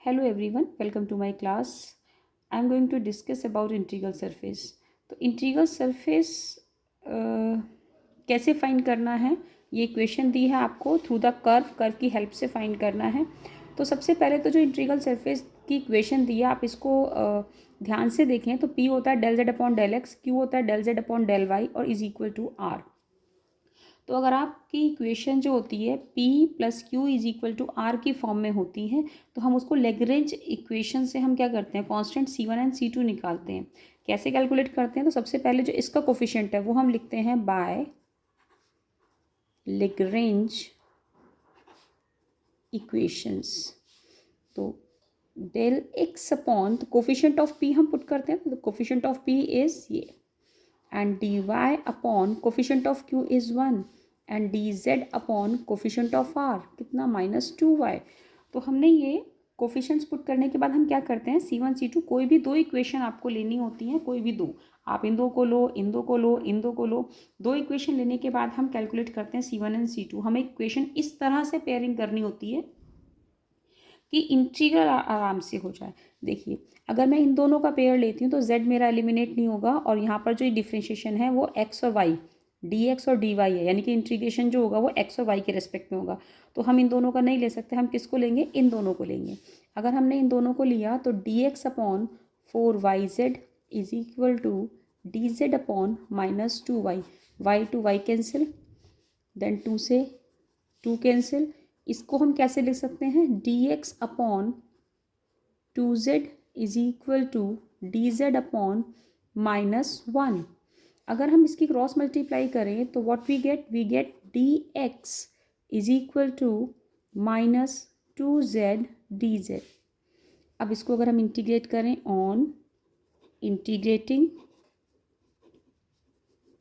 Hello everyone, welcome to my class. I am going to discuss about integral surface. तो integral surface कैसे find करना है, ये equation दी है आपको थ्रू द कर्व की हेल्प से फाइंड करना है। तो सबसे पहले तो जो इंटीग्रल सरफेस की इक्वेशन दी है आप इसको ध्यान से देखें। तो P होता है del z upon del x, Q होता है del z upon del y और इज इक्वल टू R। तो अगर आपकी इक्वेशन जो होती है P plus Q is equal to R की फॉर्म में होती है तो हम उसको लेग्रेंज इक्वेशन से हम क्या करते हैं, कांस्टेंट C1 एंड C2 निकालते हैं। कैसे कैलकुलेट करते हैं, तो सबसे पहले जो इसका कोफिशिएंट है वो हम लिखते हैं बाय लेग्रेंज इक्वेशंस। तो del x upon coefficient of P हम पुट करते हैं, तो कोफिशिएंट ऑफ P इज ये and d y upon coefficient of Q is 1 and d z upon coefficient of R कितना -2y। तो हमने ये कोफिशिएंट्स पुट करने के बाद हम क्या करते हैं, C1 C2 कोई भी दो इक्वेशन आपको लेनी होती हैं, कोई भी दो, आप इन दो को लो, इन दो को लो, इन दो को लो। दो इक्वेशन लेने के बाद हम कैलकुलेट करते हैं C1 एंड C2। हमें इक्वेशन इस तरह से पेयरिंग करनी होती है कि इंटीग्रल आराम से हो जाए। देखिए अगर मैं इन दोनों का पेयर लेती हूँ तो z मेरा एलिमिनेट नहीं होगा और यहाँ पर जो डिफ्रेंशिएशन है वो x और y, dx और dy है, यानी कि इंटीग्रेशन जो होगा वो x और y के रेस्पेक्ट में होगा। तो हम इन दोनों का नहीं ले सकते, हम किसको लेंगे, इन दोनों को लेंगे। अगर हमने इन दोनों को लिया तो dx upon 4yz is equal to dz upon -2y, y to y cancel, then 2 से 2 कैंसिल। इसको हम कैसे लिख सकते हैं, dx upon 2z is equal to dz upon -1। अगर हम इसकी क्रॉस मल्टीप्लाई करें तो what we get dx is equal to -2z dz। अब इसको अगर हम इंटीग्रेट करें, on integrating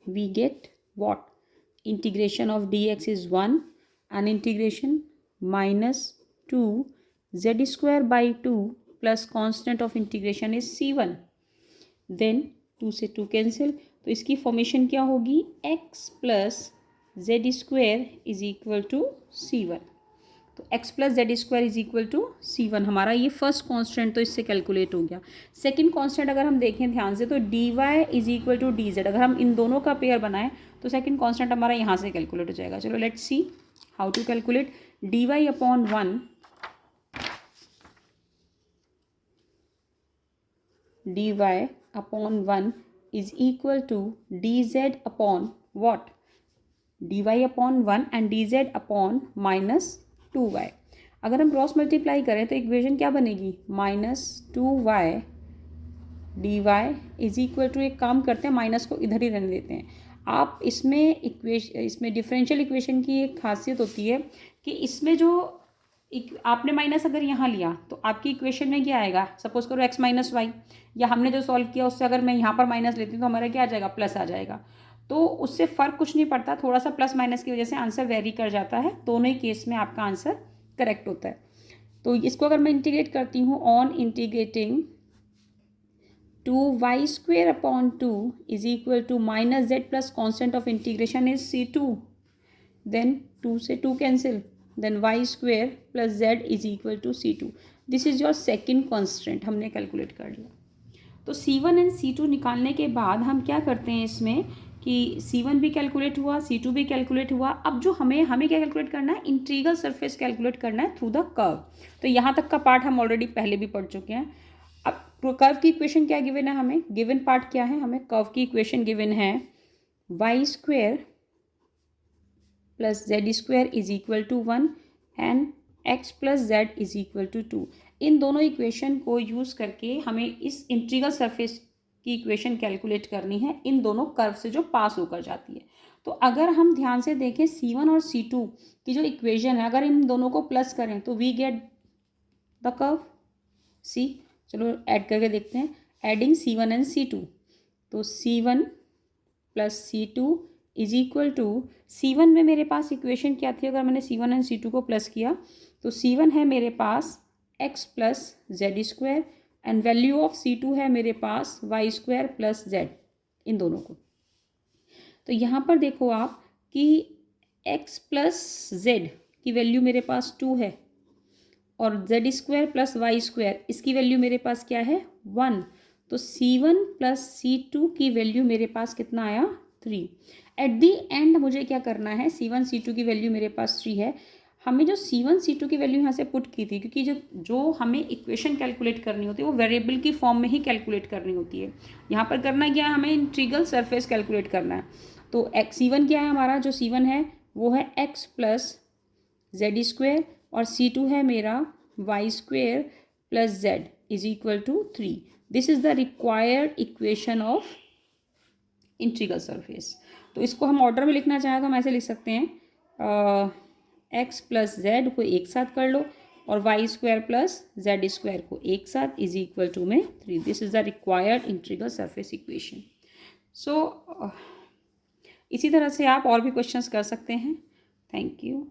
we get what, integration of dx is 1 and integration -2 z square by 2 plus constant of integration is C1। then 2 से 2 cancel, तो इसकी formation क्या होगी, x plus Z square is equal to C1। तो x plus Z square is equal to C1 हमारा ये first constant तो इससे कैलकुलेट हो गया। सेकंड कांस्टेंट अगर हम देखें ध्यान से तो dy is equal to dz, अगर हम इन दोनों का पेयर बनाएं तो सेकंड कांस्टेंट हमारा यहाँ से कैलकुलेट हो जाएगा। चलो let's see how to calculate. dy upon 1 dy upon 1 is equal to dz upon what, dy upon 1 and dz upon -2y। अगर हम क्रॉस मल्टीप्लाई करें तो इक्वेशन क्या बनेगी, -2y dy is equal to, एक काम करते हैं माइनस को इधर ही रहने देते हैं। आप इसमें डिफरेंशियल इक्वेशन की एक खासियत होती है कि इसमें जो आपने माइनस अगर यहाँ लिया तो आपकी इक्वेशन में क्या आएगा, सपोज करो x माइनस वाई, या हमने जो सॉल्व किया उससे अगर मैं यहाँ पर माइनस लेती हूँ तो हमारा क्या आ जाएगा, प्लस आ जाएगा। तो उससे फ़र्क कुछ नहीं पड़ता, थोड़ा सा प्लस माइनस की वजह से आंसर वेरी कर जाता है, दोनों ही केस में आपका आंसर करेक्ट होता है। तो इसको अगर मैं इंटीग्रेट करती हूँ, on integrating 2y square upon 2 is equal to minus z plus constant of integration is C2, then 2 से 2 cancel, then y square plus z is equal to C2। this is your second constant हमने calculate कर लिया। तो C1 and C2 निकालने के बाद हम क्या करते हैं इसमें कि C1 भी कैलकुलेट हुआ, C2 भी कैलकुलेट हुआ। अब जो हमें क्या कैलकुलेट करना है, इंटीग्रल सरफेस कैलकुलेट करना है थ्रू द कर्व। तो यहाँ तक का पार्ट हम ऑलरेडी पहले भी पढ़ चुके हैं। अब कर्व की इक्वेशन क्या गिवन है, हमें गिवन पार्ट क्या है, हमें कर्व की इक्वेशन गिवन है y square plus Z square is equal to 1 and x plus z is equal to 2। इन दोनों इक्वेशन को यूज़ करके हमें इस इंटीग्रल सरफेस की इक्वेशन कैलकुलेट करनी है इन दोनों कर्व से जो पास होकर जाती है। तो अगर हम ध्यान से देखें C1 और C2 की जो इक्वेशन है, अगर इन दोनों को प्लस करें तो वी गेट द कर्व सी। चलो ऐड करके देखते हैं, एडिंग C1 एंड C2। तो C1 plus C2 is equal to, C1 में मेरे पास इक्वेशन क्या थी, अगर मैंने C1 एंड C2 को प्लस किया तो C1 है मेरे पास x plus Z square and value of C2 है मेरे पास y स्क्वायर प्लस जेड, इन दोनों को। तो यहाँ पर देखो आप कि x प्लस जेड की वैल्यू मेरे पास 2 है और z square plus y square, इसकी वैल्यू मेरे पास क्या है 1, तो C1 प्लस C2 की वैल्यू मेरे पास कितना आया 3। एट दी एंड मुझे क्या करना है, C1 C2 की वैल्यू मेरे पास 3 है, हमें जो C1 C2 की वैल्यू यहाँ से पुट की थी, क्योंकि जो हमें इक्वेशन कैलकुलेट करनी होती है वो वेरिएबल की फॉर्म में ही कैलकुलेट करनी होती है। यहाँ पर करना क्या है, हमें इंटीग्रल सरफेस कैलकुलेट करना है। तो C1 क्या है हमारा, जो C1 है वो है x प्लस जेड स्क्वेयर और C2 है मेरा y square plus z is equal to 3। This is the required equation of integral surface. तो इसको हम ऑर्डर में लिखना चाहें तो हम ऐसे लिख सकते हैं, एक्स प्लस जेड को एक साथ कर लो और Y square plus Z square को एक साथ इज इक्वल टू में 3। This is the required integral surface equation. So इसी तरह से आप और भी क्वेश्चंस कर सकते हैं। Thank you.